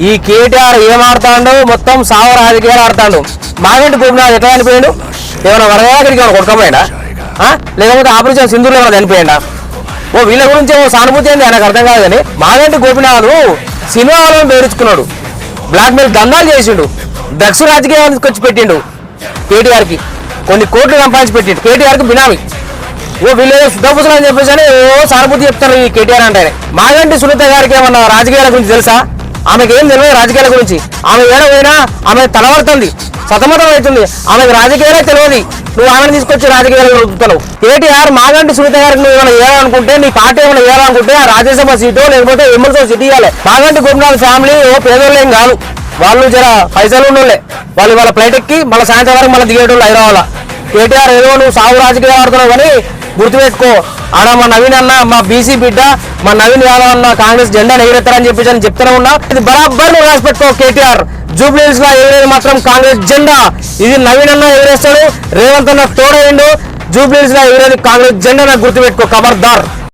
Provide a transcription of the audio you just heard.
ఈ కేటీఆర్ ఏం ఆడుతాడు, మొత్తం సావ రాజకీయాలు ఆడుతాడు. మాగంటి గోపినాథ్ ఎట్లా చనిపోయాడు? ఏమైనా వరదగిరికి ఏమైనా కొట్టుకపోయాడా? లేకపోతే ఆపరేషన్ సింధూర్లో ఏమైనా చనిపోయాడా? వీళ్ళ గురించి ఏమో సానుభూతి ఏంది నాకు అర్థం కాదు. కానీ మాగంటి గోపినాథ్ సినిమా వాళ్ళని పేర్చుకున్నాడు, బ్లాక్మెయిల్ దందాలు చేసిండు, డ్రగ్స్ రాజకీయాలు వచ్చి పెట్టిండు, కేటీఆర్కి కొన్ని కోట్లు సంపాదించి పెట్టిండు, కేటీఆర్కి బినామీ. వీళ్ళు శుద్ధపూసలు అని చెప్పేసి అని సానుభూతి చెప్తారు ఈ కేటీఆర్ అంటే. మాగంటి సునీత గారికి ఏమన్నా రాజకీయాల గురించి తెలుసా? ఆమెకి ఏం తెలియదు రాజకీయాల గురించి. ఆమె ఏడవైనా ఆమె తలబడుతుంది, సతమతం అవుతుంది, ఆమెకు రాజకీయాలే తెలియదు. నువ్వు ఆమెను తీసుకొచ్చి రాజకీయాలు నడుపుతావు. కేటీఆర్ మాగంటి సునీత గారికి నువ్వు ఏమైనా వేయాలనుకుంటే, నీ పార్టీ ఏమైనా వేయాలనుకుంటే ఆ రాజ్యసభ సీటు లేకపోతే ఎమ్మెల్సీ సీటు ఇవ్వాలి. మాగంటి గోపినాథ్ ఫ్యామిలీ పేదోళ్ళు ఏం కాదు, వాళ్ళు జర పైసలు ఉన్నోళ్ళే. వాళ్ళు వాళ్ళ ఫ్లైట్ ఎక్కి మళ్ళీ సాయంత్రం వరకు మళ్ళీ దిగేటోళ్ళు హైదరాబాద్. కేటీఆర్ ఏదో నువ్వు సాగు రాజకీయాలు ఆడుతున్నావు కానీ గుర్తుపెట్టుకో, ఆడ మా నవీన్ అన్న, మా బీసీ బిడ్డ, మా నవీన్ యాదవ్ అన్న కాంగ్రెస్ జెండా ఎగిరెత్తారని చెప్పేసి అని చెప్తూనే ఉన్నా. ఇది బరాబర్ నువ్వు రాసి పెట్టుకో. కేటీఆర్ జూబ్లీహిల్స్ లా ఎగిరేది మాత్రం కాంగ్రెస్ జెండా. ఇది నవీన్ అన్న ఎగిరేస్తాడు, రేవంత్ అన్న తోడైండు. జూబ్లీహిల్స్ లా ఎగిరేది కాంగ్రెస్ జెండా, నాకు గుర్తుపెట్టుకో, ఖబర్దార్.